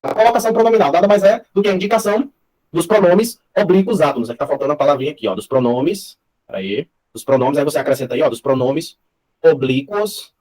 A colocação pronominal nada mais é do que a indicação dos pronomes oblíquos átomos. Aqui tá faltando a palavrinha aqui, ó, dos pronomes. Peraí. Dos pronomes, aí você acrescenta aí, ó, dos pronomes oblíquos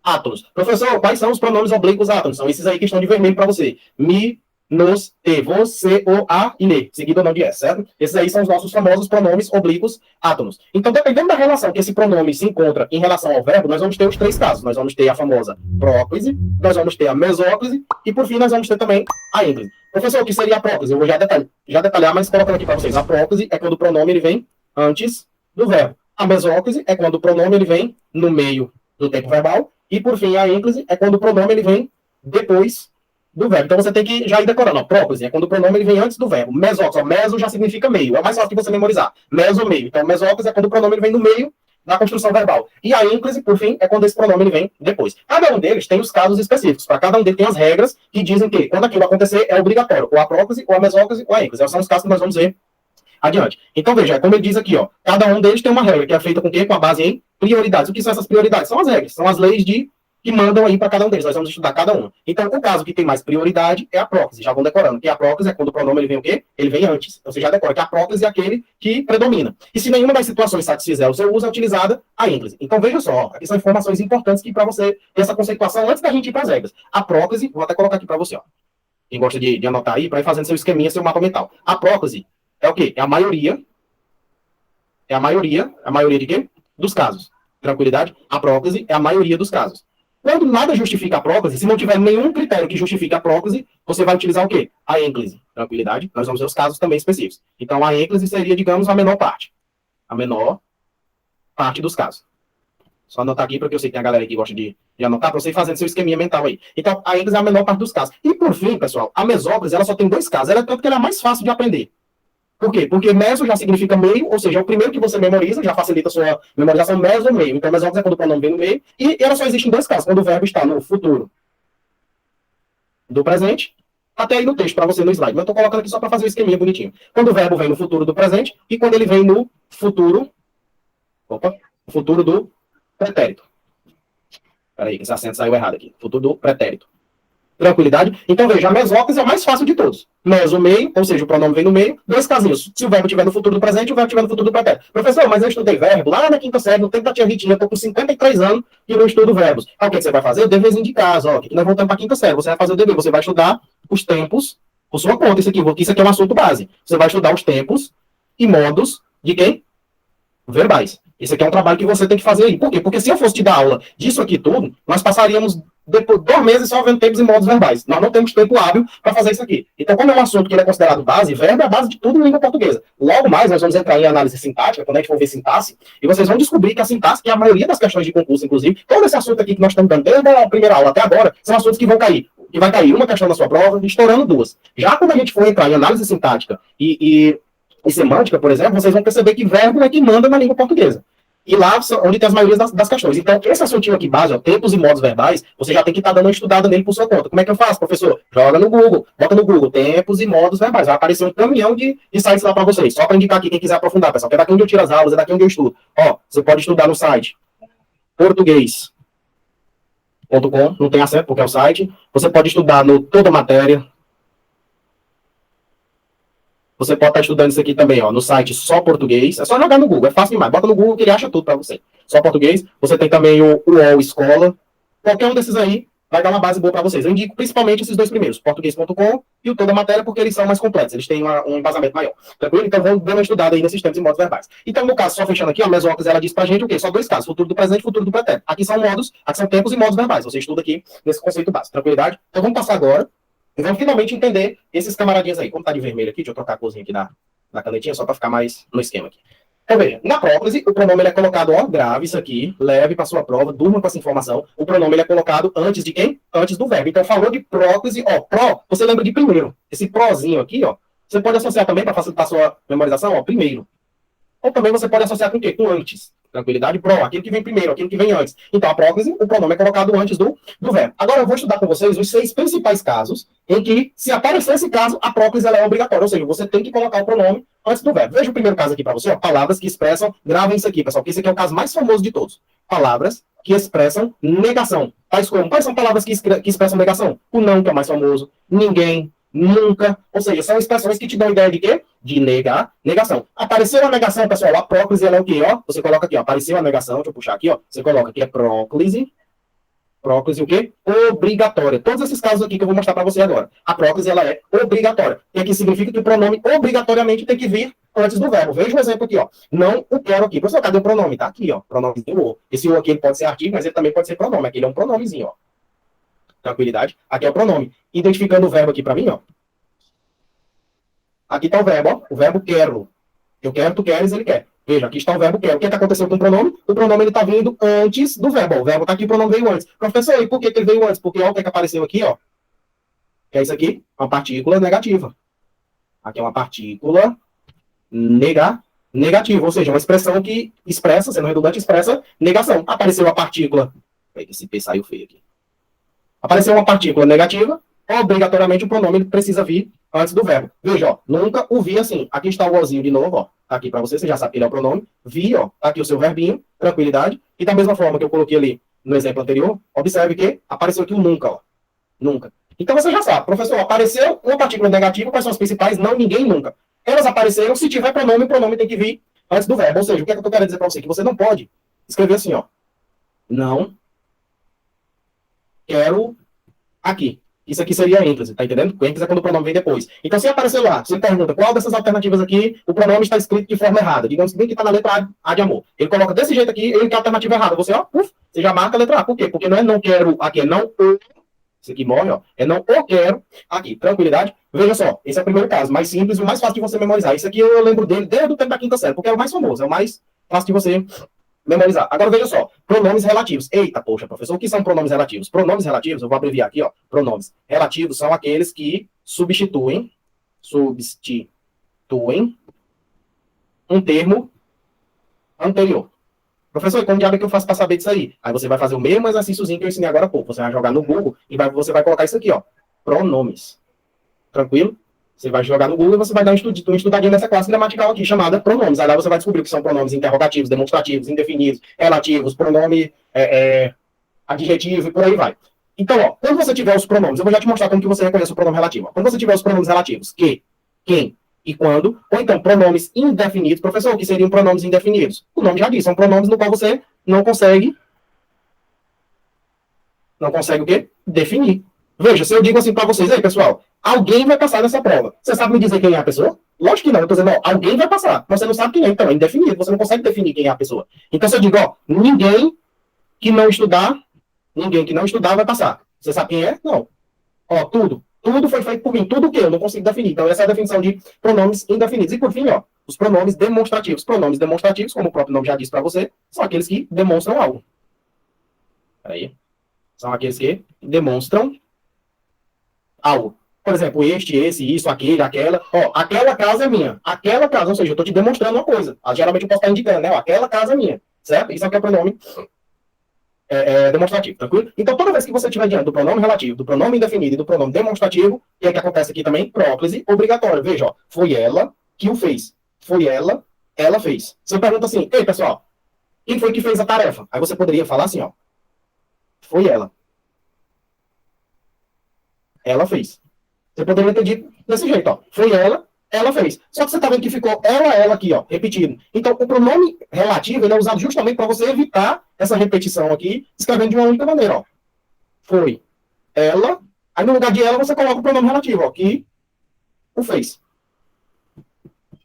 átomos. Professor, quais são os pronomes oblíquos átomos? São esses aí que estão de vermelho para você. Mi, nos, te, você, o, a e ne. Seguido ou não de S, certo? Esses aí são os nossos famosos pronomes oblíquos átomos. Então, dependendo da relação que esse pronome se encontra em relação ao verbo, nós vamos ter os três casos. Nós vamos ter a famosa próclise, nós vamos ter a mesóclise e, por fim, nós vamos ter também a ênclise. Professor, o que seria a próclise? Eu vou já detalhar, mas colocando aqui para vocês. A próclise é quando o pronome ele vem antes do verbo. A mesóclise é quando o pronome ele vem no meio do tempo verbal. E, por fim, a ênclise é quando o pronome ele vem depois do verbo. Então, você tem que já ir decorando. Próclise é quando o pronome ele vem antes do verbo. Mesóclise, meso já significa meio. É mais fácil de você memorizar. Meso, meio. Então, mesóclise é quando o pronome ele vem no meio da construção verbal. E a ênclise, por fim, é quando esse pronome ele vem depois. Cada um deles tem os casos específicos. Para cada um deles tem as regras que dizem que, quando aquilo acontecer, é obrigatório. Ou a próclise, ou a mesóclise, ou a ênclise. Esses são os casos que nós vamos ver adiante. Então, veja, como ele diz aqui, ó, cada um deles tem uma regra, que é feita com o quê? Com a base em prioridades. O que são essas prioridades? São as regras, são as leis que mandam aí para cada um deles. Nós vamos estudar cada uma. Então, o caso que tem mais prioridade é a próclise. Já vão decorando. Que a próclise é quando o pronome ele vem o quê? Ele vem antes. Então, você já decora que a próclise é aquele que predomina. E se nenhuma das situações satisfizer o seu uso, é utilizada a ênclise. Então, veja só. Aqui são informações importantes que para você ter essa conceituação antes da gente ir para as regras. A próclise, vou até colocar aqui para você, ó. Quem gosta de anotar aí, para ir fazendo seu esqueminha, seu mapa mental. A próclise é o quê? É a maioria. É a maioria de quê? Dos casos. Tranquilidade? A próclise é a maioria dos casos. Quando nada justifica a próclise, se não tiver nenhum critério que justifique a próclise, você vai utilizar o quê? A ênclise. Tranquilidade? Nós vamos ver os casos também específicos. Então, a ênclise seria, digamos, a menor parte. A menor parte dos casos. Só anotar aqui, porque eu sei que tem a galera que gosta de anotar, para você ir fazendo seu esqueminha mental aí. Então, a ênclise é a menor parte dos casos. E, por fim, pessoal, a mesóclise, ela só tem dois casos. Ela é tanto que ela é mais fácil de aprender. Por quê? Porque meso já significa meio, ou seja, é o primeiro que você memoriza, já facilita a sua memorização, meso ou meio. Então, mesóclise é quando o pronome vem no meio, e ela só existe em dois casos, quando o verbo está no futuro do presente, até aí no texto, para você no slide. Mas eu estou colocando aqui só para fazer o esqueminha bonitinho. Quando o verbo vem no futuro do presente, e quando ele vem no futuro do pretérito. Peraí, esse acento saiu errado aqui. Futuro do pretérito. Tranquilidade? Então, veja, a mesóclise é o mais fácil de todos. Meso, meio, ou seja, o pronome vem no meio, dois casinhos. Se o verbo estiver no futuro do presente, o verbo estiver no futuro do pretérito. Professor, mas eu estudei verbo lá na quinta série, no tempo da tia Ritinha, estou com 53 anos e não estudo verbos. O que você vai fazer? O deverzinho de casa, ó. Aqui nós voltamos para a quinta série. Você vai fazer o dever, você vai estudar os tempos, por sua conta, isso aqui é um assunto base. Você vai estudar os tempos e modos de quem? Verbais. Esse aqui é um trabalho que você tem que fazer aí. Por quê? Porque se eu fosse te dar aula disso aqui tudo, nós passaríamos depois 2 meses só vendo tempos e modos verbais. Nós não temos tempo hábil para fazer isso aqui. Então, como é um assunto que ele é considerado base, verbo é a base de tudo em língua portuguesa. Logo mais, nós vamos entrar em análise sintática, quando a gente for ver sintaxe, e vocês vão descobrir que a sintaxe, que é a maioria das questões de concurso, inclusive, todo esse assunto aqui que nós estamos dando desde a primeira aula até agora, são assuntos que vão cair. Que vai cair uma questão na sua prova, estourando 2. Já quando a gente for entrar em análise sintática e semântica, por exemplo, vocês vão perceber que verbo é que manda na língua portuguesa. E lá onde tem as maiorias das questões. Então, esse assuntinho aqui base, ó, tempos e modos verbais, você já tem que estar dando uma estudada nele por sua conta. Como é que eu faço, professor? Joga no Google, bota no Google, tempos e modos verbais. Vai aparecer um caminhão de sites lá para vocês. Só para indicar aqui quem quiser aprofundar, pessoal. Que é daqui onde eu tiro as aulas, é daqui onde eu estudo. Ó, você pode estudar no site português.com, não tem acento porque é o site. Você pode estudar no Toda Matéria. Você pode estar estudando isso aqui também, ó, no site Só Português. É só jogar no Google, é fácil demais. Bota no Google que ele acha tudo para você. Só Português. Você tem também o UOL Escola. Qualquer um desses aí vai dar uma base boa para vocês. Eu indico principalmente esses dois primeiros, português.com e o Toda Matéria, porque eles são mais completos. Eles têm um embasamento maior. Tranquilo? Então vamos dar uma estudada aí nesses tempos e modos verbais. Então, no caso, só fechando aqui, a mesóclise, ela diz pra gente o quê? Só dois casos, futuro do presente e futuro do pretérito. Aqui são modos, aqui são tempos e modos verbais. Você estuda aqui nesse conceito básico. Tranquilidade? Então vamos passar agora e vamos finalmente entender esses camaradinhas aí. Como tá de vermelho aqui, deixa eu trocar a corzinha aqui na canetinha, só para ficar mais no esquema aqui. Então, veja, na próclise, o pronome ele é colocado, ó, grave isso aqui, leve para sua prova, durma com essa informação. O pronome ele é colocado antes de quem? Antes do verbo. Então, falou de próclise, ó, pró, você lembra de primeiro. Esse prózinho aqui, ó, você pode associar também, para facilitar a sua memorização, ó, primeiro. Ou também você pode associar com o quê? Com antes. Tranquilidade? Pro, aquele que vem primeiro, aquele que vem antes. Então, a próclise, o pronome é colocado antes do verbo. Agora, eu vou estudar com vocês os 6 principais casos em que, se aparecer esse caso, a próclise ela é obrigatória. Ou seja, você tem que colocar o pronome antes do verbo. Veja o primeiro caso aqui para você, ó, palavras que expressam, gravem isso aqui, pessoal, porque esse aqui é o caso mais famoso de todos. Palavras que expressam negação. Tais como, quais são palavras que expressam negação? O não, que é o mais famoso, ninguém, nunca, ou seja, são expressões que te dão ideia de quê? De negar, negação. Apareceu a negação, pessoal, a próclise ela é o quê, ó? Você coloca aqui, ó, apareceu a negação, deixa eu puxar aqui, ó, você coloca aqui, é próclise o quê? Obrigatória. Todos esses casos aqui que eu vou mostrar para você agora. A próclise, ela é obrigatória. E aqui significa que o pronome obrigatoriamente tem que vir antes do verbo. Veja um exemplo aqui, ó. Não o quero aqui. Professor, cadê o pronome? Tá aqui, ó. Pronomezinho o. Esse o aqui ele pode ser artigo, mas ele também pode ser pronome. Aqui ele é um pronomezinho, ó. Tranquilidade. Aqui é o pronome. Identificando o verbo aqui para mim, ó. Aqui está o verbo, ó. O verbo quero. Eu quero, tu queres, ele quer. Veja, aqui está o verbo quero. O que aconteceu com o pronome? O pronome ele está vindo antes do verbo. Ó. O verbo está aqui, o pronome veio antes. Professor, e por que ele veio antes? Porque ó, o que apareceu aqui, ó. Que é isso aqui? Uma partícula negativa. Aqui é uma partícula negativa. Ou seja, uma expressão que expressa, sendo redundante, expressa negação. Apareceu a partícula. Esse P saiu feio aqui. Apareceu uma partícula negativa. Obrigatoriamente o pronome ele precisa vir antes do verbo. Veja, ó, nunca o vi assim. Aqui está o ozinho de novo, ó. Tá aqui para você já sabe que ele é o pronome. Vi, ó, tá aqui o seu verbinho, tranquilidade. E da mesma forma que eu coloquei ali no exemplo anterior, observe que apareceu aqui o nunca, ó. Nunca. Então você já sabe, professor, apareceu uma partícula negativa, quais são as principais? Não, ninguém, nunca. Elas apareceram, se tiver pronome, o pronome tem que vir antes do verbo. Ou seja, o que é que eu tô querendo dizer para você? Que você não pode escrever assim, ó. Não quero aqui. Isso aqui seria ênfase, tá entendendo? ênfase é quando o pronome vem depois. Então, se aparecer lá, você pergunta qual dessas alternativas aqui o pronome está escrito de forma errada. Digamos que bem que está na letra A de amor. Ele coloca desse jeito aqui, ele quer a alternativa errada. Você, ó, você já marca a letra A. Por quê? Porque não é não quero aqui, é não o. Isso aqui morre, ó. É não o quero aqui. Tranquilidade? Veja só, esse é o primeiro caso, mais simples e o mais fácil de você memorizar. Isso aqui eu lembro dele desde o tempo da quinta série, porque é o mais famoso, é o mais fácil de você memorizar. Agora veja só, pronomes relativos. Eita, poxa, professor, o que são pronomes relativos? Pronomes relativos, eu vou abreviar aqui, ó. Pronomes relativos são aqueles que substituem um termo anterior. Professor, e como diabo é que eu faço para saber disso aí? Aí você vai fazer o mesmo exercíciozinho que eu ensinei agora há pouco. Você vai jogar no Google e você vai colocar isso aqui, ó. Pronomes. Tranquilo? Você vai jogar no Google e você vai dar uma estudadinha nessa classe gramatical aqui, chamada pronomes. Aí lá você vai descobrir o que são pronomes interrogativos, demonstrativos, indefinidos, relativos, pronome adjetivo e por aí vai. Então, ó, quando você tiver os pronomes, eu vou já te mostrar como que você reconhece o pronome relativo. Ó. Quando você tiver os pronomes relativos, que, quem e quando, ou então pronomes indefinidos. Professor, o que seriam pronomes indefinidos? O nome já diz, são pronomes no qual você não consegue o quê? Definir. Veja, se eu digo assim para vocês, aí, pessoal, alguém vai passar nessa prova. Você sabe me dizer quem é a pessoa? Lógico que não. Eu tô dizendo, ó, alguém vai passar. Mas você não sabe quem é, então é indefinido. Você não consegue definir quem é a pessoa. Então, se eu digo, ó, ninguém que não estudar vai passar. Você sabe quem é? Não. Ó, tudo foi feito por mim. Tudo o quê? Eu não consigo definir. Então, essa é a definição de pronomes indefinidos. E, por fim, ó, os pronomes demonstrativos. Pronomes demonstrativos, como o próprio nome já disse para você, são aqueles que demonstram algo. Peraí. São aqueles que demonstram algo. Por exemplo, este, esse, isso, aquele, aquela. Ó, aquela casa é minha. Aquela casa, ou seja, eu estou te demonstrando uma coisa. Geralmente eu posso estar indicando, né? Ó, aquela casa é minha. Certo? Isso aqui é o pronome demonstrativo, tranquilo? Então, toda vez que você estiver diante do pronome relativo, do pronome indefinido e do pronome demonstrativo, o que é que acontece aqui também? Próclise obrigatória. Veja, ó, foi ela que o fez. Foi ela fez. Você pergunta assim, ei, pessoal, quem foi que fez a tarefa? Aí você poderia falar assim, ó, foi ela. Ela fez. Você poderia ter dito desse jeito, ó. Foi ela fez. Só que você tá vendo que ficou ela aqui, ó, repetido. Então, o pronome relativo, ele é usado justamente para você evitar essa repetição aqui, escrevendo de uma única maneira, ó. Foi ela. Aí, no lugar de ela, você coloca o pronome relativo, ó, que o fez.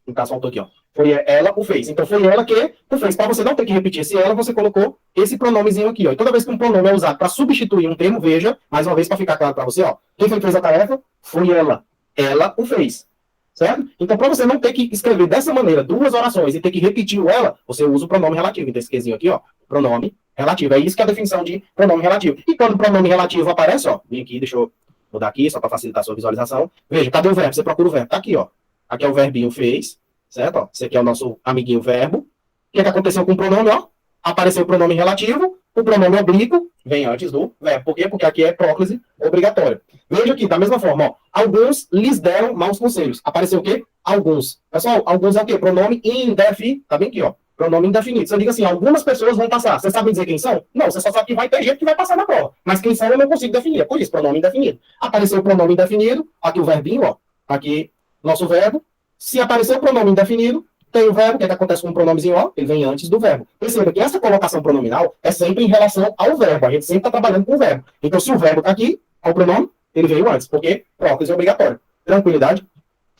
No caso, faltou aqui, ó. Foi ela o fez. Então, foi ela que o fez. Para você não ter que repetir esse ela, você colocou esse pronomezinho aqui, ó. E toda vez que um pronome é usado para substituir um termo, veja, mais uma vez, para ficar claro para você, ó. Quem foi que fez a tarefa? Foi ela. Ela o fez. Certo? Então, para você não ter que escrever dessa maneira duas orações e ter que repetir o ela, você usa o pronome relativo. Então, esse quezinho aqui, ó. Pronome relativo. É isso que é a definição de pronome relativo. E quando o pronome relativo aparece, ó. Vem aqui, deixa eu mudar aqui, só para facilitar a sua visualização. Veja, cadê o verbo? Você procura o verbo. Tá aqui, ó. Aqui é o verbinho fez. Certo? Ó, esse aqui é o nosso amiguinho verbo. O que é que aconteceu com o pronome, ó? Apareceu o pronome relativo, o pronome oblíquo vem antes do verbo. Por quê? Porque aqui é próclise obrigatória. Veja aqui, da mesma forma, ó, alguns lhes deram maus conselhos. Apareceu o quê? Alguns. Pessoal, alguns é o quê? Pronome indefinido. Tá bem aqui, ó. Pronome indefinido. Você diga assim, algumas pessoas vão passar. Você sabe dizer quem são? Não, você só sabe que vai ter gente que vai passar na prova. Mas quem são eu não consigo definir. É por isso, pronome indefinido. Apareceu o pronome indefinido, aqui o verbinho, ó. Aqui, nosso verbo. Se aparecer o pronome indefinido, tem o verbo, o que acontece com o pronomezinho, ó, ele vem antes do verbo. Perceba que essa colocação pronominal é sempre em relação ao verbo. A gente sempre está trabalhando com o verbo. Então, se o verbo está aqui, o pronome, ele veio antes, porque próclise é obrigatório. Tranquilidade?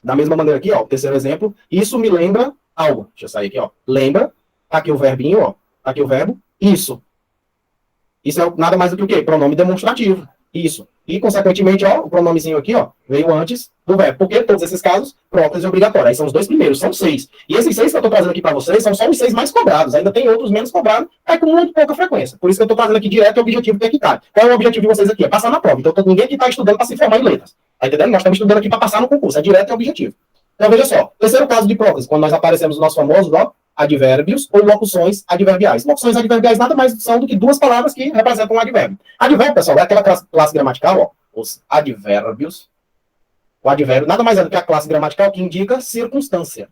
Da mesma maneira aqui, ó, o terceiro exemplo, isso me lembra algo. Deixa eu sair aqui, ó. Lembra, tá aqui o verbinho, ó, tá aqui o verbo, isso. Isso é nada mais do que o quê? Pronome demonstrativo. Isso. E, consequentemente, ó, o pronomezinho aqui, ó, veio antes do verbo. Porque todos esses casos, próclise obrigatória. Aí são os dois primeiros, são 6. E esses 6 que eu estou trazendo aqui para vocês são só os 6 mais cobrados. Ainda tem outros menos cobrados, é com muito pouca frequência. Por isso que eu estou trazendo aqui direto o objetivo que é equitar. Qual é o objetivo de vocês aqui? É passar na prova. Então, ninguém aqui está estudando para se formar em letras. Tá entendendo? Nós estamos estudando aqui para passar no concurso. É direto e objetivo. Então, veja só. Terceiro caso de próclise, quando nós aparecemos no nosso famoso, ó, advérbios ou locuções adverbiais. Locuções adverbiais nada mais são do que duas palavras que representam um advérbio. Advérbio, pessoal, é aquela classe gramatical, ó, os advérbios. O advérbio nada mais é do que a classe gramatical que indica circunstância.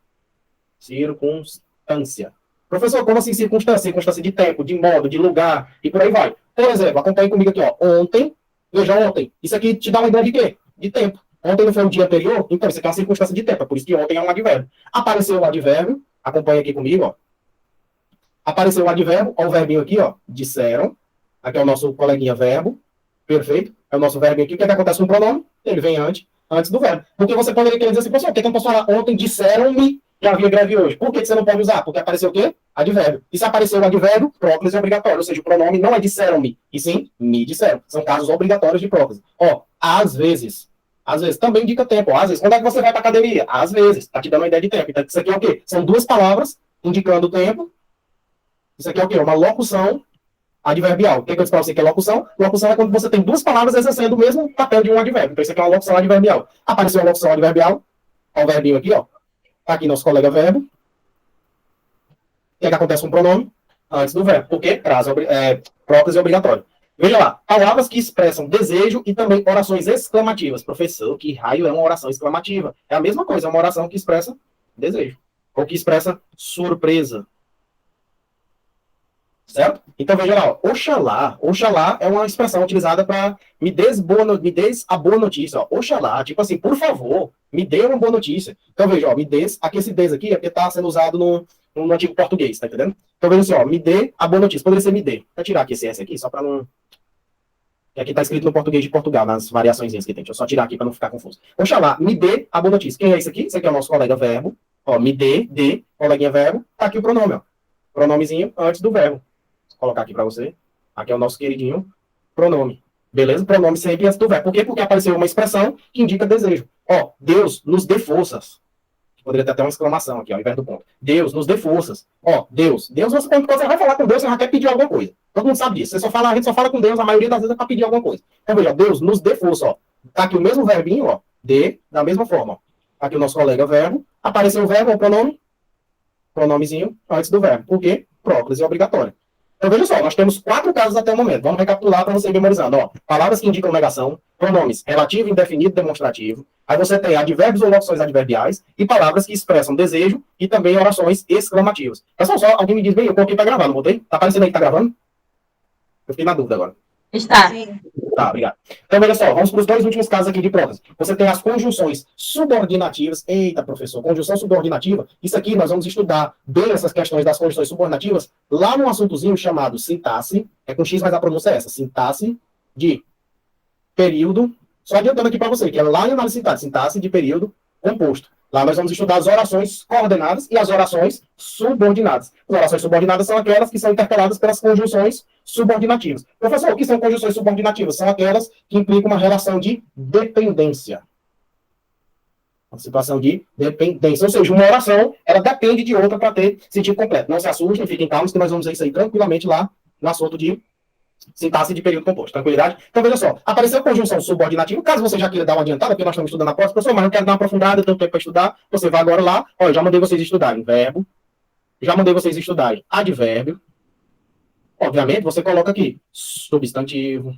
Circunstância. Professor, como assim circunstância? Circunstância de tempo, de modo, de lugar e por aí vai. Por exemplo, acompanhe comigo aqui, ó. Ontem, veja ontem. Isso aqui te dá uma ideia de quê? De tempo. Ontem não foi o dia anterior? Então, isso aqui é uma circunstância de tempo. É por isso que ontem é um advérbio. Apareceu o advérbio. Acompanha aqui comigo, ó. Apareceu o advérbio, ó, o verbinho aqui, ó. Disseram. Aqui é o nosso coleguinha verbo. Perfeito. É o nosso verbinho aqui. O que é que acontece com o pronome? Ele vem antes do verbo. Porque você poderia querer dizer assim, pessoal, por que eu não posso falar ontem disseram-me que havia greve hoje? Por que você não pode usar? Porque apareceu o quê? Advérbio. E se apareceu o advérbio, próclise é obrigatório. Ou seja, o pronome não é disseram-me, e sim me disseram. São casos obrigatórios de próclise. Ó, às vezes. Às vezes também indica tempo. Às vezes, quando é que você vai para academia? Às vezes. Tá te dando uma ideia de tempo. Então, isso aqui é o quê? São duas palavras indicando o tempo. Isso aqui é o quê? Uma locução adverbial. O que eu disse para você que é locução? Locução é quando você tem duas palavras exercendo o mesmo papel de um advérbio. Então, isso aqui é uma locução adverbial. Apareceu a locução adverbial. Ó, o verbinho aqui, ó. Tá aqui nosso colega verbo. O que é que acontece com o pronome? Antes do verbo. Por quê? Próclise obrigatório. Veja lá, palavras que expressam desejo e também orações exclamativas. Professor, que raio é uma oração exclamativa? É a mesma coisa, é uma oração que expressa desejo. Ou que expressa surpresa. Certo? Então veja lá, oxalá. Oxalá é uma expressão utilizada para me des a boa notícia. Ó. Oxalá, tipo assim, por favor, me dê uma boa notícia. Então veja, ó, me des, aqui esse des aqui é porque está sendo usado no antigo português, tá entendendo? Então veja assim, ó, me dê a boa notícia. Poderia ser me dê. Vou tirar aqui esse S aqui, só para não... E aqui está escrito no português de Portugal, nas variações que tem. Deixa eu só tirar aqui para não ficar confuso. Oxalá, me dê a boa notícia. Quem é esse aqui? Esse aqui é o nosso colega verbo. Ó, me dê, coleguinha verbo. Tá aqui o pronome, ó. Pronomezinho antes do verbo. Vou colocar aqui para você. Aqui é o nosso queridinho pronome. Beleza? Pronome sempre antes do verbo. Por quê? Porque apareceu uma expressão que indica desejo. Ó, Deus nos dê forças. Poderia ter até uma exclamação aqui, ó, ao invés do ponto. Deus nos dê forças. Ó, Deus. Deus, quando você vai falar com Deus, você já quer pedir alguma coisa. Todo mundo sabe disso. A gente só fala com Deus, a maioria das vezes é para pedir alguma coisa. Então, veja, Deus nos dê força, ó. Tá aqui o mesmo verbinho, ó. Dê, da mesma forma, ó. Tá aqui o nosso colega verbo. Apareceu o verbo, o pronome. Pronomezinho antes do verbo. Por quê? Próclise é obrigatória. Então, veja só, nós temos 4 casos até o momento. Vamos recapitular para você ir memorizando. Ó, palavras que indicam negação, pronomes relativo, indefinido, demonstrativo. Aí você tem advérbios ou locuções adverbiais e palavras que expressam desejo e também orações exclamativas. Pessoal, só alguém me diz bem, eu coloquei para gravar, não botei? Tá aparecendo aí que tá gravando? Eu fiquei na dúvida agora. Está. Tá, obrigado. Então, veja só, vamos para os 2 últimos casos aqui de provas. Você tem as conjunções subordinativas. Eita, professor, conjunção subordinativa. Isso aqui nós vamos estudar bem essas questões das conjunções subordinativas lá num assuntozinho chamado sintaxe. É com X, mas a pronúncia é essa. Sintaxe de período. Só adiantando aqui para você, que é lá em análise sintática, sintaxe de período composto. Lá nós vamos estudar as orações coordenadas e as orações subordinadas. As orações subordinadas são aquelas que são intercaladas pelas conjunções subordinativas. Professor, o que são conjunções subordinativas? São aquelas que implicam uma relação de dependência. Uma situação de dependência. Ou seja, uma oração, ela depende de outra para ter sentido completo. Não se assustem, fiquem calmos, que nós vamos ver isso aí tranquilamente lá no assunto de sintaxe de período composto. Tranquilidade? Então, veja só. Apareceu conjunção subordinativa. Caso você já queira dar uma adiantada, porque nós estamos estudando a próxima, professor, mas não quero dar uma aprofundada, eu tenho tempo para estudar. Você vai agora lá. Olha, já mandei vocês estudarem verbo. Já mandei vocês estudarem advérbio. Obviamente, você coloca aqui substantivo,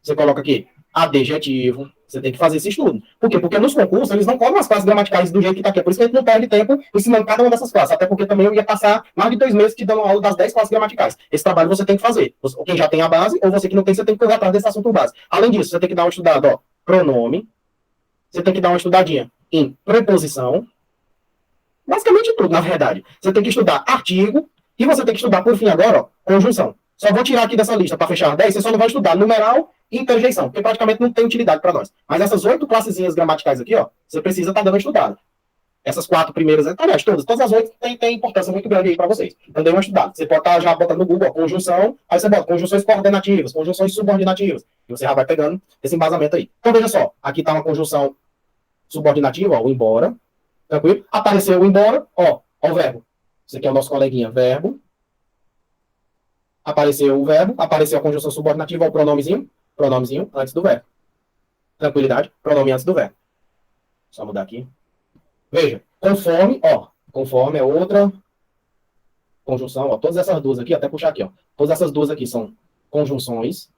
você coloca aqui adjetivo, você tem que fazer esse estudo. Por quê? Porque nos concursos eles não cobram as classes gramaticais do jeito que está aqui. Por isso que a gente não perde tempo ensinando cada uma dessas classes. Até porque também eu ia passar mais de 2 meses te dando aula das 10 classes gramaticais. Esse trabalho você tem que fazer. Quem já tem a base, ou você que não tem, você tem que correr atrás desse assunto base. Além disso, você tem que dar uma estudada, ó, pronome, você tem que dar uma estudadinha em preposição, basicamente tudo, na verdade. Você tem que estudar artigo, e você tem que estudar, por fim, agora, ó, conjunção. Só vou tirar aqui dessa lista para fechar 10, você só não vai estudar numeral e interjeição, porque praticamente não tem utilidade para nós. Mas essas 8 classezinhas gramaticais aqui, ó, você precisa estar dando uma estudada. Essas 4 primeiras, aliás, todas as 8 têm importância muito grande aí para vocês. Então, dê uma estudada. Você pode estar já botando no Google, ó, conjunção, aí você bota conjunções coordenativas, conjunções subordinativas, e você já vai pegando esse embasamento aí. Então, veja só, aqui está uma conjunção subordinativa, ó, o embora, tranquilo? Apareceu o embora, ó o verbo. Esse aqui é o nosso coleguinha, verbo. Apareceu o verbo, apareceu a conjunção subordinativa, ó, o pronomezinho antes do verbo. Tranquilidade, pronome antes do verbo. Só mudar aqui. Veja, conforme, ó, conforme é outra conjunção, ó, todas essas duas aqui, até puxar aqui, ó. Todas essas duas aqui são conjunções.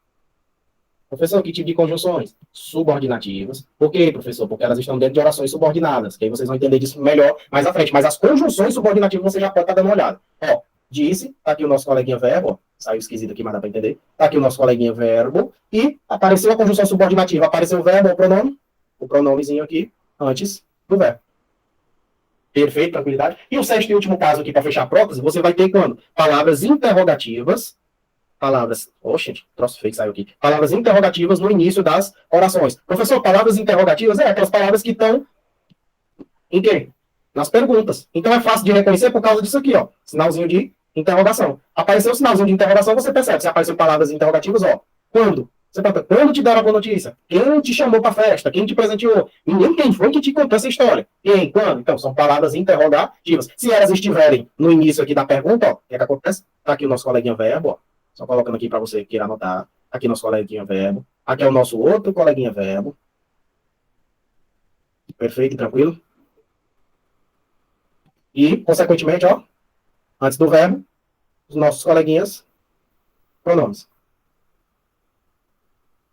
Professor, que tipo de conjunções? Subordinativas. Por quê, professor? Porque elas estão dentro de orações subordinadas, que aí vocês vão entender disso melhor mais à frente. Mas as conjunções subordinativas você já pode estar dando uma olhada. Ó, disse, tá aqui o nosso coleguinha verbo, ó, saiu esquisito aqui, mas dá para entender. Tá aqui o nosso coleguinha verbo, e apareceu a conjunção subordinativa, apareceu o verbo, o pronomezinho aqui, antes do verbo. Perfeito, tranquilidade. E o sexto e último caso aqui, para fechar a prótese, você vai ter quando? Palavras interrogativas, troço feio que saiu aqui. Palavras interrogativas no início das orações. Professor, palavras interrogativas aquelas palavras que estão em quê? Nas perguntas. Então é fácil de reconhecer por causa disso aqui, ó. Sinalzinho de interrogação. Apareceu o sinalzinho de interrogação, você percebe. Se apareceu palavras interrogativas, ó. Quando? Você pergunta, quando te deram a boa notícia? Quem te chamou para a festa? Quem te presenteou? Ninguém, quem foi que te contou essa história? Quem? Quando? Então, são palavras interrogativas. Se elas estiverem no início aqui da pergunta, ó, o que é que acontece? Tá aqui o nosso coleguinha verbo, ó. Só colocando aqui para você que queira anotar. Aqui nosso coleguinha verbo. Aqui é o nosso outro coleguinha verbo. Perfeito, tranquilo? E, consequentemente, ó, antes do verbo, os nossos coleguinhas pronomes.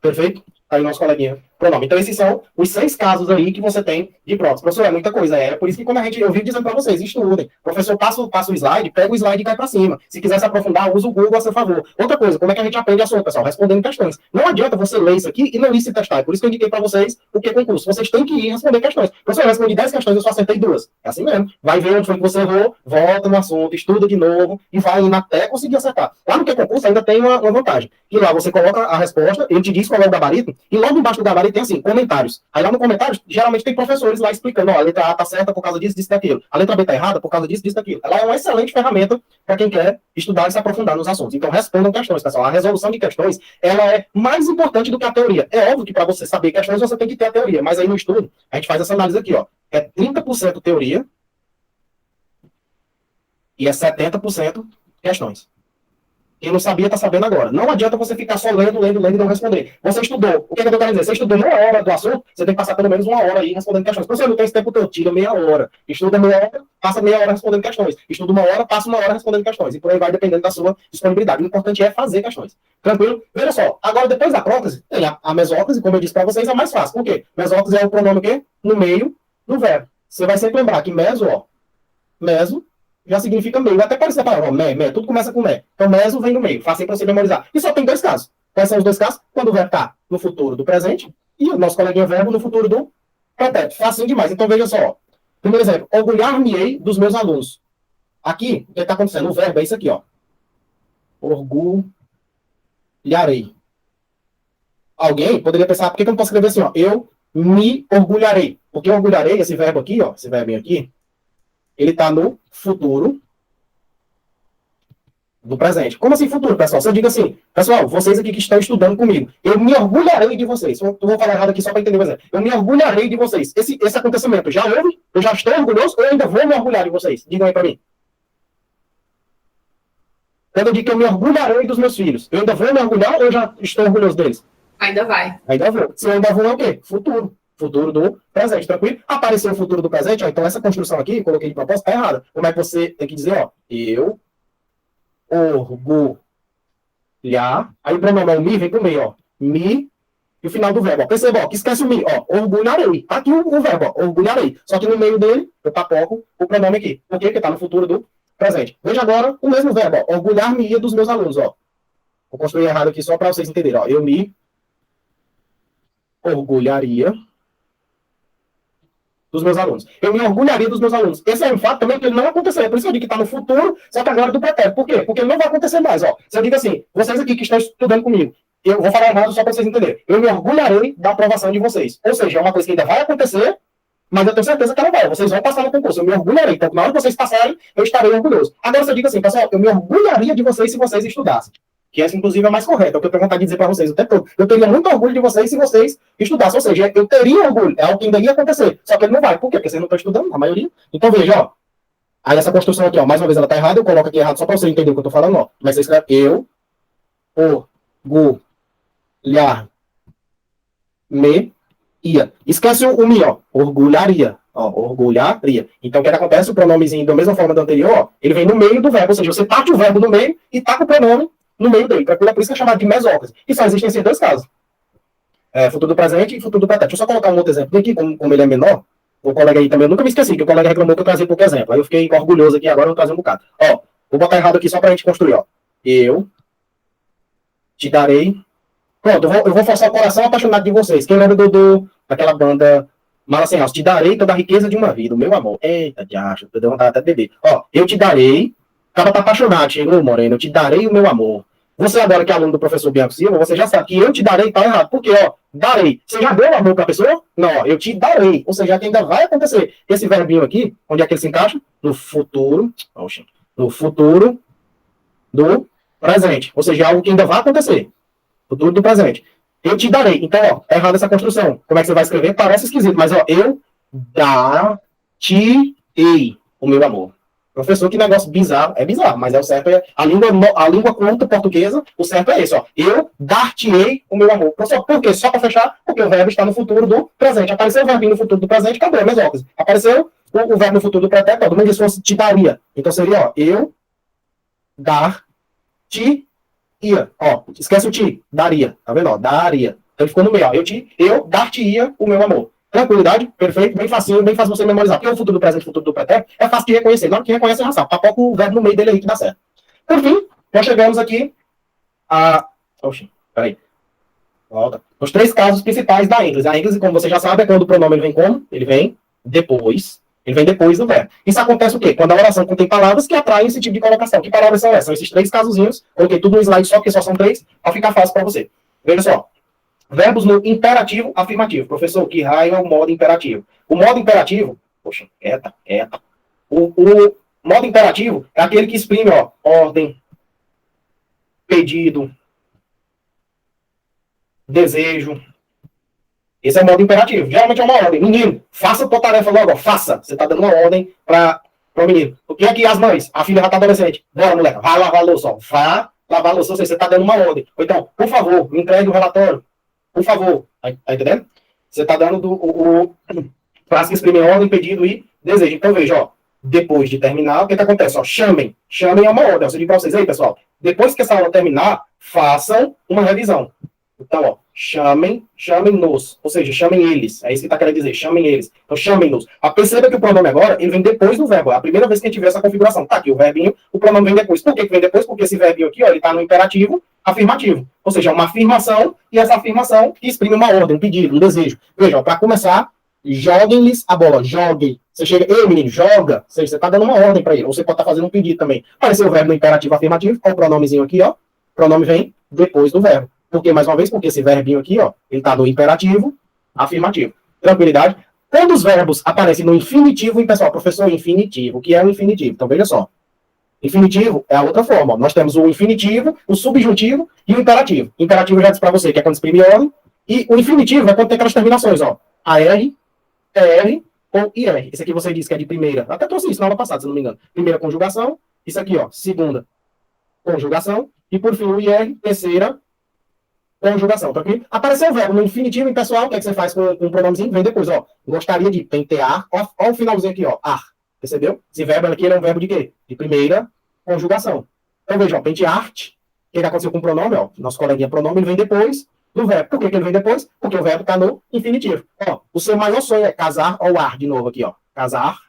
Perfeito? Aí o nosso coleguinha pronome. Então, esses são os 6 casos aí que você tem de prótese. Professor, é muita coisa. É por isso que quando eu vivo dizendo para vocês, estudem. Professor, passa o slide, pega o slide e cai para cima. Se quiser se aprofundar, usa o Google a seu favor. Outra coisa, como é que a gente aprende assunto, pessoal? Respondendo questões. Não adianta você ler isso aqui e não ir se testar. É por isso que eu indiquei para vocês o que é concurso. Vocês têm que ir responder questões. Professor, eu respondi 10 questões, eu só acertei 2. É assim mesmo. Vai ver onde foi que você errou, volta no assunto, estuda de novo e vai indo até conseguir acertar. Lá no que é concurso ainda tem uma vantagem. Que lá você coloca a resposta, ele te diz qual é o gabarito, e logo embaixo do gabarito tem assim, comentários. Aí lá no comentário, geralmente tem professores lá explicando, ó, a letra A tá certa por causa disso, disso, daquilo. A letra B tá errada por causa disso, disso, daquilo. Ela é uma excelente ferramenta para quem quer estudar e se aprofundar nos assuntos. Então, respondam questões, pessoal. A resolução de questões, ela é mais importante do que a teoria. É óbvio que para você saber questões, você tem que ter a teoria. Mas aí no estudo, a gente faz essa análise aqui, ó. É 30% teoria e é 70% questões. Quem não sabia, está sabendo agora. Não adianta você ficar só lendo e não responder. Você estudou. O que é que eu tô querendo dizer? Você estudou meia hora do assunto, você tem que passar pelo menos 1 hora aí respondendo questões. Professor, não tem esse tempo todo, tira meia hora. Estuda meia hora, passa meia hora respondendo questões. Estuda 1 hora, passa 1 hora respondendo questões. E por aí vai dependendo da sua disponibilidade. O importante é fazer questões. Tranquilo? Veja só, agora depois da prótese, tem a mesóclise, como eu disse para vocês, é mais fácil. Por quê? Mesóclise é o pronome o quê? No meio do verbo. Você vai sempre lembrar que meso, ó, meso, já significa meio. Até parece a palavra, tudo começa com me. Então, meso vem no meio. Fácil para você memorizar. E só tem 2 casos. Quais são os 2 casos? Quando o verbo está no futuro do presente e o nosso coleguinha verbo no futuro do pretérito. Facinho demais. Então, veja só. Primeiro exemplo. Orgulhar-me-ei dos meus alunos. Aqui, o que está acontecendo? O verbo é isso aqui, ó. Orgulharei. Alguém poderia pensar, por que eu não posso escrever assim, ó? Eu me orgulharei. Porque orgulharei, esse verbo aqui, ó, esse verbinho aqui, ele está no futuro do presente. Como assim futuro, pessoal? Se eu digo assim, pessoal, vocês aqui que estão estudando comigo, eu me orgulharei de vocês. Eu vou falar errado aqui só para entender o exemplo. Eu me orgulharei de vocês. Esse acontecimento já houve? Eu já estou orgulhoso ou eu ainda vou me orgulhar de vocês? Digam aí para mim. Quando eu digo que eu me orgulharei dos meus filhos, eu ainda vou me orgulhar ou eu já estou orgulhoso deles? Ainda vai. Ainda vou. Se eu ainda vou, é o quê? Futuro. Futuro do presente, tranquilo? Apareceu o futuro do presente, ó, então essa construção aqui, coloquei de propósito, tá errada. Como é que você tem que dizer, ó, eu orgulharei Aí o pronome mi vem pro meio, ó. Mi e o final do verbo. Ó. Perceba, ó, que esquece o mi, ó. Orgulharei. Tá aqui o verbo, ó. Orgulharei. Só que no meio dele, eu tapoco o pronome aqui. Por quê? Porque tá no futuro do presente. Veja agora o mesmo verbo, ó. Orgulhar-me-ia dos meus alunos, ó. Vou construir errado aqui só para vocês entenderem, ó. Eu me orgulharia dos meus alunos. Eu me orgulharia dos meus alunos. Esse é um fato também que ele não aconteceu. É por isso que eu digo que está no futuro, só que agora do pretérito. Por quê? Porque ele não vai acontecer mais. Ó. Se eu digo assim, vocês aqui que estão estudando comigo, eu vou falar errado só para vocês entenderem. Eu me orgulharei da aprovação de vocês. Ou seja, é uma coisa que ainda vai acontecer, mas eu tenho certeza que ela vai. Vocês vão passar no concurso. Eu me orgulharei. Então, na hora que vocês passarem, eu estarei orgulhoso. Agora, se eu digo assim, pessoal, eu me orgulharia de vocês se vocês estudassem. Que essa, inclusive, é mais correta. É o que eu tenho vontade de dizer para vocês o tempo todo. Eu teria muito orgulho de vocês se vocês estudassem. Ou seja, eu teria orgulho. É algo que ainda ia acontecer. Só que ele não vai. Por quê? Porque vocês não estão estudando, a maioria. Então, veja, ó. Aí essa construção aqui, ó. Mais uma vez ela tá errada. Eu coloco aqui errado só para você entender o que eu tô falando, ó. Mas você escreve eu, orgulhar, me, ia. Esquece o mi, ó. Orgulharia. Ó, orgulharia. Então, o que acontece? O pronomezinho, da mesma forma do anterior, ó, ele vem no meio do verbo. Ou seja, você parte o verbo no meio e taca o pronome no meio dele. Tranquilo? É por isso que é chamado de mesóclise. E só existem esses dois casos. Futuro do presente e futuro do pretérito. Deixa eu só colocar um outro exemplo aqui, como ele é menor. O colega aí também, eu nunca me esqueci, que o colega reclamou que eu trazia pouco exemplo. Aí eu fiquei orgulhoso aqui, agora eu vou trazer um bocado. Ó, vou botar errado aqui só pra gente construir, ó. Eu te darei... Pronto, eu vou forçar o coração apaixonado de vocês. Quem lembra daquela banda Mala Sem Alça? Te darei toda a riqueza de uma vida, o meu amor. Eita, diacho, eu dei vontade até de beber. Ó, eu te darei... O cara tá apaixonado, chegou, Moreno, eu te darei o meu amor. Você agora que é aluno do professor Bianco Silva, você já sabe que eu te darei tá errado. Por quê? Ó, darei. Você já deu o amor pra pessoa? Não, ó, eu te darei. Ou seja, que ainda vai acontecer. Esse verbinho aqui, onde é que ele se encaixa? No futuro. Oxe, no futuro do presente. Ou seja, algo que ainda vai acontecer. Futuro do presente. Eu te darei. Então, ó, tá errada essa construção. Como é que você vai escrever? Parece esquisito, mas ó, eu dar-te-ei o meu amor. Professor, que negócio bizarro. É bizarro, mas é o certo. A língua culta portuguesa, o certo é esse, ó. Eu dar-te-ei o meu amor. Professor, por quê? Só para fechar, porque o verbo está no futuro do presente. Apareceu o verbinho no futuro do presente, acabou, é a mesma coisa. Apareceu o verbo no futuro do pretérito, todo mundo disse fosse te daria. Então seria, ó, eu dar-te-ia. Ó, esquece o ti, daria. Tá vendo, ó? Daria. Então ficou no meio, ó. Eu dar-te-ia o meu amor. Tranquilidade, perfeito, bem fácil você memorizar. Porque o futuro do presente e o futuro do pretérito é fácil de reconhecer. Na hora que reconhece, já sabe. Papoca o verbo no meio dele aí que dá certo. Por fim, nós chegamos aqui a... Oxi, peraí. Volta. Os três casos principais da ênclise. A ênclise, como você já sabe, é quando o pronome ele vem como? Ele vem depois. Ele vem depois do verbo. Isso acontece o quê? Quando a oração contém palavras que atraem esse tipo de colocação. Que palavras são essas? São esses três casozinhos. Coloquei tudo no slide só, porque só são três, para ficar fácil para você. Veja só. Verbos no imperativo afirmativo. Professor, que raio é o modo imperativo? O modo imperativo... Poxa, quieta. O modo imperativo é aquele que exprime, ó, ordem, pedido, desejo. Esse é o modo imperativo. Geralmente é uma ordem. Menino, faça a tua tarefa logo, ó, faça. Você está dando uma ordem para o menino. O que é que as mães? A filha já está adolescente. Bora, moleque, vai lavar a louça, ó. Vá lavar a louça. Ou seja, você está dando uma ordem. Ou então, por favor, me entregue o relatório. Por favor. Tá entendendo? Você está dando o frase que exprime ordem, pedido e desejo. Então, veja, ó. Depois de terminar, o que acontece? Ó, chamem. Chamem é uma ordem. Eu digo para vocês aí, pessoal. Depois que essa aula terminar, façam uma revisão. Então, ó, chamem-nos. Ou seja, chamem eles. É isso que está querendo dizer. Chamem eles. Então, chamem-nos. Perceba que o pronome agora, ele vem depois do verbo. É a primeira vez que a gente vê essa configuração. Tá aqui o verbinho, o pronome vem depois. Por que vem depois? Porque esse verbinho aqui, ó, ele está no imperativo afirmativo. Ou seja, é uma afirmação, e essa afirmação exprime uma ordem, um pedido, um desejo. Veja, para começar, joguem-lhes a bola. Joguem. Você chega, ei, menino, joga. Ou seja, você está dando uma ordem para ele. Ou você pode estar fazendo um pedido também. Apareceu o verbo no imperativo afirmativo. Olha o pronomezinho aqui, ó. O pronome vem depois do verbo. Por quê? Mais uma vez, porque esse verbinho aqui, ó, ele está no imperativo afirmativo. Tranquilidade? Quando os verbos aparecem no infinitivo, pessoal, professor, infinitivo. O que é o infinitivo? Então, veja só. Infinitivo é a outra forma. Ó. Nós temos o infinitivo, o subjuntivo e o imperativo. Imperativo eu já disse para você, que é quando exprime ordem. E o infinitivo é quando tem aquelas terminações, ó. AR, ER ou IR. Esse aqui você disse que é de primeira. Até trouxe isso na aula passada, se não me engano. Primeira conjugação. Isso aqui, ó. Segunda conjugação. E por fim o IR, terceira conjugação, tá aqui? Apareceu o verbo no infinitivo, e pessoal, o que, é que você faz com o pronomezinho? Vem depois, ó. Gostaria de pentear. Ó o finalzinho aqui, ó. Ar. Percebeu? Esse verbo aqui ele é um verbo de quê? De primeira conjugação. Então veja, ó. Pentear-te. que aconteceu com o pronome? Ó, nosso coleguinha pronome, ele vem depois do verbo. Por que ele vem depois? Porque o verbo está no infinitivo. Ó, o seu maior sonho é casar, ó, o ar de novo aqui, ó. Casar.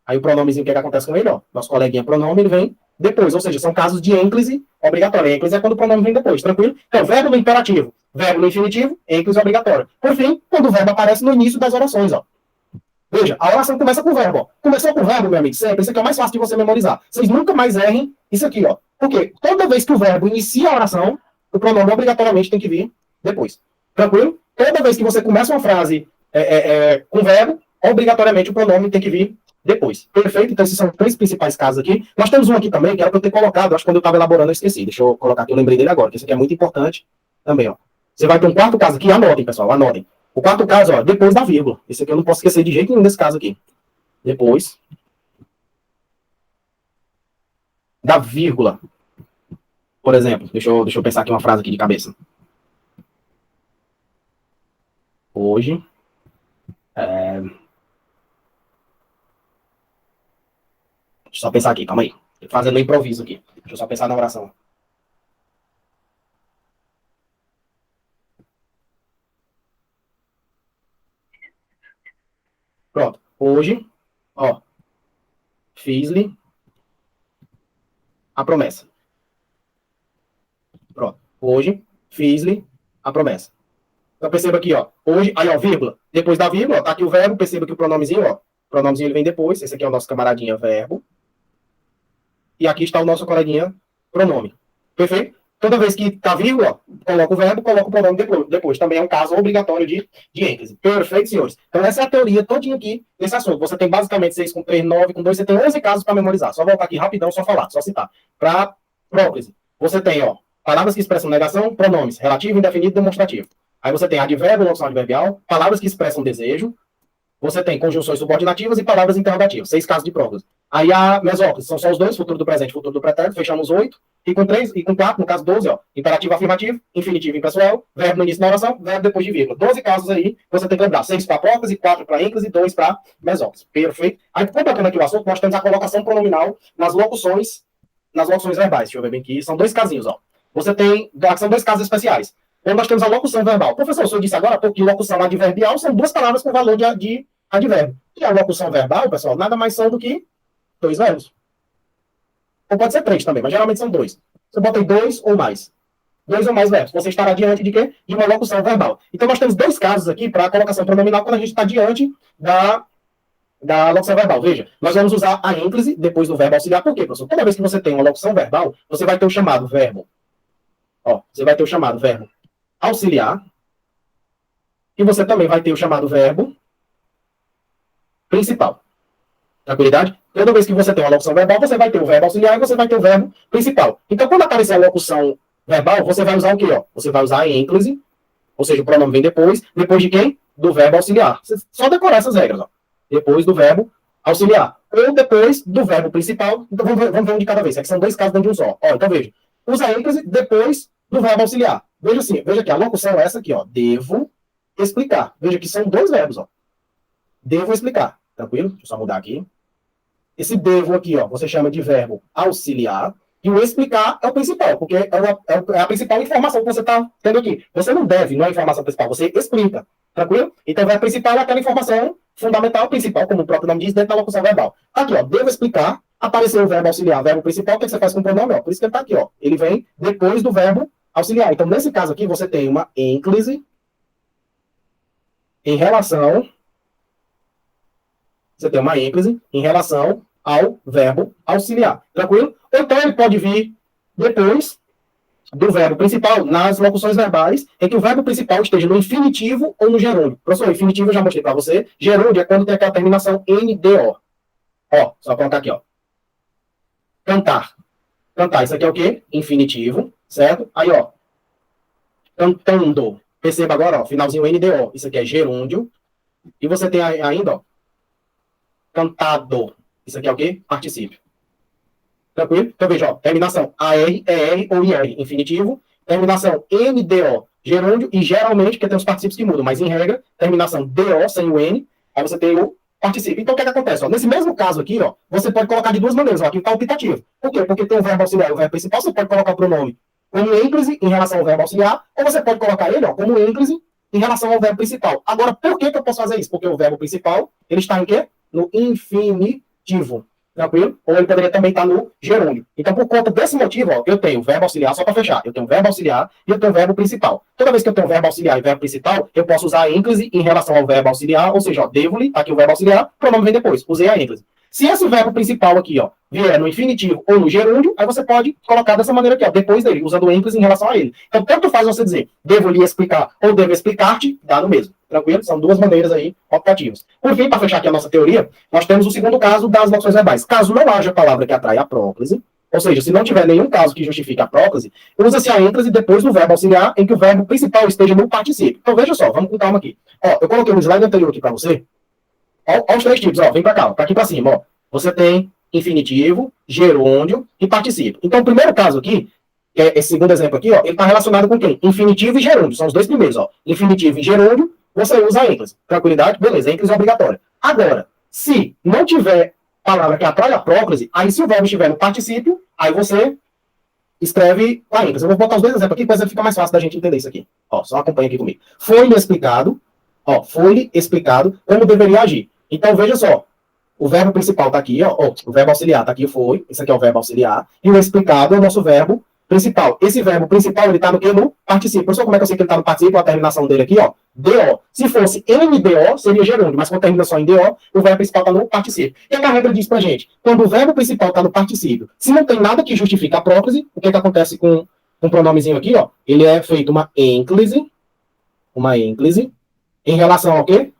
Aí o pronomezinho, o que acontece com ele? Ó, nosso coleguinha pronome, ele vem depois. Ou seja, são casos de ênclise obrigatória. Ênclise é quando o pronome vem depois, tranquilo? Então, verbo no imperativo, verbo no infinitivo, ênclise obrigatória. Por fim, quando o verbo aparece no início das orações, ó. Veja, a oração começa com o verbo, ó. Começou com o verbo, meu amigo, sempre. Isso aqui é o mais fácil de você memorizar. Vocês nunca mais errem isso aqui, ó. Porque toda vez que o verbo inicia a oração, o pronome obrigatoriamente tem que vir depois. Tranquilo? Toda vez que você começa uma frase com verbo, obrigatoriamente o pronome tem que vir depois. Perfeito? Então, esses são os três principais casos aqui. Nós temos um aqui também, que era para eu ter colocado, acho que quando eu estava elaborando eu esqueci. Deixa eu colocar aqui, eu lembrei dele agora, que esse aqui é muito importante também, ó. Você vai ter um quarto caso aqui, anotem, pessoal, anotem. O quarto caso, ó, depois da vírgula. Esse aqui eu não posso esquecer de jeito nenhum desse caso aqui. Depois da vírgula. Por exemplo, deixa eu pensar aqui uma frase aqui de cabeça. Hoje. Deixa eu só pensar aqui, calma aí. Tô fazendo um improviso aqui. Deixa eu só pensar na oração. Pronto. Hoje, ó, fiz-lhe a promessa. Pronto. Hoje, fiz-lhe a promessa. Então, perceba aqui, ó. Hoje, aí, ó, vírgula. Depois da vírgula, ó, tá aqui o verbo. Perceba que o pronomezinho, ó. O pronomezinho ele vem depois. Esse aqui é o nosso camaradinha verbo. E aqui está o nosso coleguinha pronome. Perfeito? Toda vez que tá vírgula, coloca o verbo, coloca o pronome depois. Também é um caso obrigatório de ênclise. Perfeito, senhores? Então, essa é a teoria todinha aqui desse assunto. Você tem basicamente 6 com 3, 9 com 2, você tem 11 casos para memorizar. Só voltar aqui rapidão, só falar, só citar. Para próclise, você tem, ó, palavras que expressam negação, pronomes, relativo, indefinido, demonstrativo. Aí você tem advérbio, locução adverbial, palavras que expressam desejo. Você tem conjunções subordinativas e palavras interrogativas. 6 casos de próclise. Aí a mesóclise, são só os dois, futuro do presente, futuro do pretérito, fechamos 8. E com 3, e com 4, no caso 12, ó, imperativo afirmativo, infinitivo impessoal, verbo no início da oração, verbo depois de vírgula. 12 casos aí, você tem que lembrar. 6 para próclise, 4 para ênclise e 2 para mesóclise. Perfeito? Aí, completando aqui o assunto, nós temos a colocação pronominal nas locuções verbais. Deixa eu ver bem aqui. São 2 casinhos, ó. Você tem, são 2 casos especiais. Quando nós temos a locução verbal. Professor, o senhor disse agora há pouco que locução adverbial são 2 palavras com valor de advérbio. E a locução verbal, pessoal, nada mais são do que 2 verbos. Ou pode ser 3 também, mas geralmente são 2. Você bota aí 2 ou mais. 2 ou mais verbos. Você estará diante de quê? De uma locução verbal. Então, nós temos 2 casos aqui para a colocação pronominal quando a gente está diante da locução verbal. Veja, nós vamos usar a ênclise depois do verbo auxiliar. Por quê, professor? Toda vez que você tem uma locução verbal, você vai ter o chamado verbo. Ó, você vai ter o chamado verbo auxiliar. E você também vai ter o chamado verbo principal. Tranquilidade? Toda vez que você tem uma locução verbal, você vai ter o verbo auxiliar e você vai ter o verbo principal. Então, quando aparecer a locução verbal, você vai usar o quê? Ó? Você vai usar a ênclise, ou seja, o pronome vem depois. Depois de quem? Do verbo auxiliar. Você só decorar essas regras. Ó. Depois do verbo auxiliar. Ou depois do verbo principal. Então, vamos ver um de cada vez. Aqui são 2 casos dentro de um só. Ó, então, veja. Usa a ênclise depois do verbo auxiliar. Veja assim, veja aqui. A locução é essa aqui, ó. Devo explicar. Veja que são 2 verbos, ó. Devo explicar. Tranquilo? Deixa eu só mudar aqui. Esse devo aqui, ó, você chama de verbo auxiliar. E o explicar é o principal, porque é a principal informação que você está tendo aqui. Você não deve, não é a informação principal, você explica. Tranquilo? Então, o verbo principal é aquela informação fundamental, principal, como o próprio nome diz, dentro da locução verbal. Aqui, ó, devo explicar. Apareceu o verbo auxiliar, verbo principal, o que você faz com o pronome? Ó? Por isso que ele está aqui, ó. Ele vem depois do verbo auxiliar. Então, nesse caso aqui, você tem uma ênclise em relação. Você tem uma ênclise em relação ao verbo auxiliar. Tranquilo? Então, ele pode vir depois do verbo principal nas locuções verbais em que o verbo principal esteja no infinitivo ou no gerúndio. Professor, o infinitivo eu já mostrei para você. Gerúndio é quando tem aquela terminação NDO. Ó, só colocar aqui, ó. Cantar. Cantar, isso aqui é o quê? Infinitivo, certo? Aí, ó. Cantando. Perceba agora, ó, finalzinho NDO. Isso aqui é gerúndio. E você tem ainda, ó, cantado. Isso aqui é o quê? Particípio. Tranquilo? Então veja, ó, terminação AR, ER ou IR, infinitivo. Terminação NDO, gerúndio. E geralmente, porque tem os particípios que mudam, mas em regra, terminação DO, sem o N. Aí você tem o particípio. Então o que acontece? Ó, nesse mesmo caso aqui, ó, você pode colocar de 2 maneiras. Ó, aqui está o optativo. Por quê? Porque tem o verbo auxiliar e o verbo principal. Você pode colocar o pronome como ênclise em relação ao verbo auxiliar, ou você pode colocar ele, ó, como ênclise em relação ao verbo principal. Agora, por que eu posso fazer isso? Porque o verbo principal, ele está em quê? No infinitivo. Tranquilo? Ou ele poderia também estar no gerúndio. Então, por conta desse motivo, ó, eu tenho verbo auxiliar, só para fechar, eu tenho verbo auxiliar e eu tenho verbo principal. Toda vez que eu tenho verbo auxiliar e verbo principal, eu posso usar a ênclise em relação ao verbo auxiliar, ou seja, ó, devo-lhe, tá aqui o verbo auxiliar, pronome vem depois, usei a ênclise. Se esse verbo principal aqui, ó, vier no infinitivo ou no gerúndio, aí você pode colocar dessa maneira aqui, ó, depois dele, usando o ênclise em relação a ele. Então, tanto faz você dizer, devo lhe explicar ou devo explicar-te, dá no mesmo. Tranquilo? São duas maneiras aí optativas. Por fim, para fechar aqui a nossa teoria, nós temos o segundo caso das locuções verbais. Caso não haja palavra que atrai a próclise, ou seja, se não tiver nenhum caso que justifique a próclise, usa-se a ênfase depois do verbo auxiliar em que o verbo principal esteja no particípio. Então, veja só, vamos com calma aqui. Ó, eu coloquei no slide anterior aqui para você. Ó, os três tipos, ó, vem para cá, ó, para aqui para cima, ó. Você tem infinitivo, gerúndio e particípio. Então, o primeiro caso aqui, que é esse segundo exemplo aqui, ó, ele está relacionado com quem? Infinitivo e gerúndio. São os dois primeiros, ó. Infinitivo e gerúndio, você usa a ênfase. Tranquilidade? Beleza, a ênfase é obrigatória. Agora, se não tiver palavra que atrai a próclise, aí se o verbo estiver no particípio, aí você escreve a ênfase. Eu vou botar os dois exemplos aqui, depois fica mais fácil da gente entender isso aqui. Ó, só acompanha aqui comigo. Foi-lhe explicado, ó, foi-lhe explicado como deveria agir. Então, veja só. O verbo principal está aqui, ó, o verbo auxiliar está aqui, foi. Esse aqui é o verbo auxiliar. E o explicado é o nosso verbo principal. Esse verbo principal, ele está no quê? No particípio. Professor, como é que eu sei que ele está no particípio? A terminação dele aqui, ó, DO. Se fosse MDO, seria gerúndio, mas quando termina só em DO, o verbo principal está no particípio. E a regra diz pra gente, quando o verbo principal está no particípio, se não tem nada que justifique a próclise, o que acontece com um pronomezinho aqui, ó? Ele é feito uma ênclise, em relação ao quê?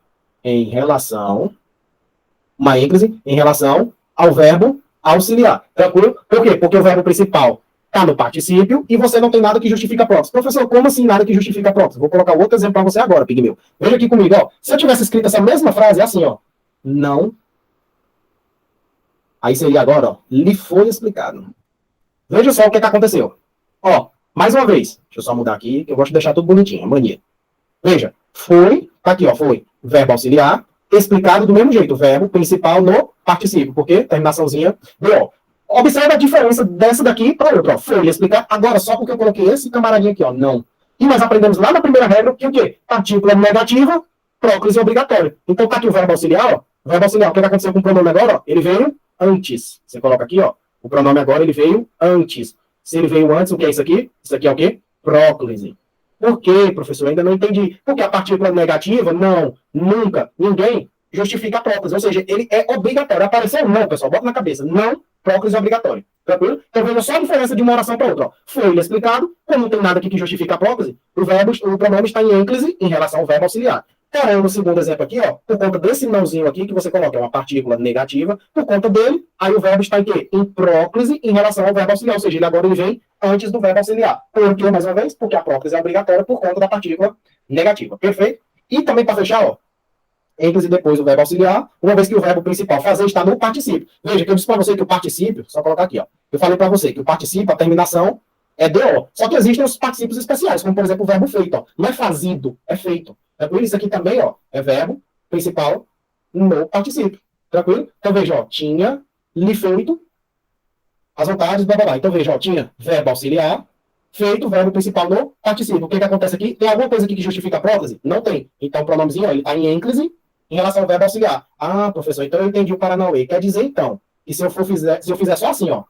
Uma ênfase em relação ao verbo auxiliar. Tranquilo? Por quê? Porque o verbo principal está no particípio e você não tem nada que justifique a próxima. Professor, como assim nada que justifique a próxima? Vou colocar outro exemplo para você agora, Pigmeu. Veja aqui comigo, ó. Se eu tivesse escrito essa mesma frase, é assim, ó. Não. Aí seria agora, ó. Lhe foi explicado. Veja só o que aconteceu. Ó, mais uma vez. Deixa eu só mudar aqui, que eu gosto de deixar tudo bonitinho, mania. Veja. Foi, tá aqui, ó. Foi. Verbo auxiliar. Explicado do mesmo jeito, o verbo principal no particípio, porque terminaçãozinha do. Observe a diferença dessa daqui para outra. Foi explicar agora só porque eu coloquei esse camaradinho aqui, ó. Não. E nós aprendemos lá na primeira regra que o quê? Partícula negativa, próclise obrigatória. Então tá aqui o verbo auxiliar, ó. O verbo auxiliar, o que aconteceu com o pronome agora, ó? Ele veio antes. Você coloca aqui, ó. O pronome agora, ele veio antes. Se ele veio antes, o que é isso aqui? Isso aqui é o quê? Próclise. Por quê, professor? Ainda não entendi. Porque a partícula negativa, não, nunca, ninguém justifica a próclise. Ou seja, ele é obrigatório. Apareceu não, pessoal, bota na cabeça. Não, próclise é obrigatório. Tranquilo? Então, veja só a diferença de uma oração para outra. Ó. Foi explicado, como não tem nada aqui que justifica a próclise, o pronome está em ênclise em relação ao verbo auxiliar. Porém, no segundo exemplo aqui, ó, por conta desse nãozinho aqui, que você coloca uma partícula negativa, por conta dele, aí o verbo está em quê? Em próclise em relação ao verbo auxiliar. Ou seja, ele agora ele vem antes do verbo auxiliar. Por quê, mais uma vez? Porque a próclise é obrigatória por conta da partícula negativa. Perfeito? E também para fechar, ó, ênclise depois do verbo auxiliar, uma vez que o verbo principal fazer está no particípio. Veja que eu disse para você que o particípio, só colocar aqui, ó, eu falei para você que o particípio, a terminação, é DO. Só que existem os particípios especiais, como por exemplo o verbo feito, ó. Não é fazido, é feito. Tranquilo? Isso aqui também, ó, é verbo principal no particípio. Tranquilo? Então veja, ó, tinha, lhe feito, as vontades, blá blá blá. Então veja, ó, tinha verbo auxiliar, feito, verbo principal no particípio. O que acontece aqui? Tem alguma coisa aqui que justifica a próclise? Não tem. Então o pronomezinho, ó, ele está em ênclise em relação ao verbo auxiliar. Ah, professor, então eu entendi o Paranauê. Quer dizer, então, que se eu fizer só assim, ó,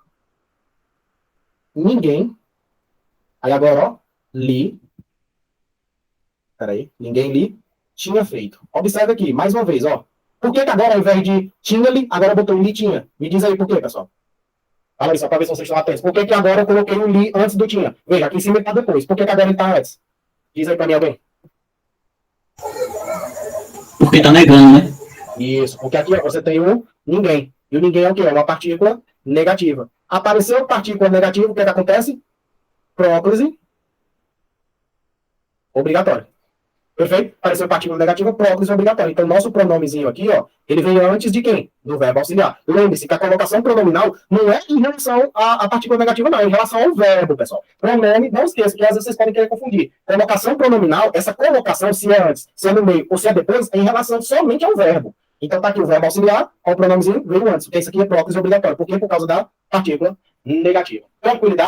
ninguém, aí agora, ó, li, peraí, ninguém li, tinha feito. Observe aqui, mais uma vez, ó. Por que agora, ao invés de tinha-lhe, agora botou li tinha? Me diz aí por quê, pessoal. Fala aí, só para ver se vocês estão atentos. Por que agora eu coloquei o li antes do tinha? Veja, aqui em cima ele está depois. Por que agora ele está antes? Diz aí para mim alguém. Porque está negando, né? Isso, porque aqui ó, você tem o ninguém. E o ninguém é o quê? É uma partícula negativa. Apareceu partícula negativa, o que acontece? Próclise obrigatória. Perfeito? Apareceu partícula negativa, próclise obrigatória. Então, nosso pronomezinho aqui, ó, ele vem antes de quem? Do verbo auxiliar. Lembre-se que a colocação pronominal não é em relação à partícula negativa, não. É em relação ao verbo, pessoal. Pronome, não esqueça, que às vezes vocês podem querer confundir. Colocação pronominal, essa colocação, se é antes, se é no meio ou se é depois, é em relação somente ao verbo. Então, tá aqui o verbo auxiliar, ó, o pronomezinho veio antes. Porque isso aqui é próclise obrigatório. Por quê? Por causa da partícula negativa. Tranquilidade?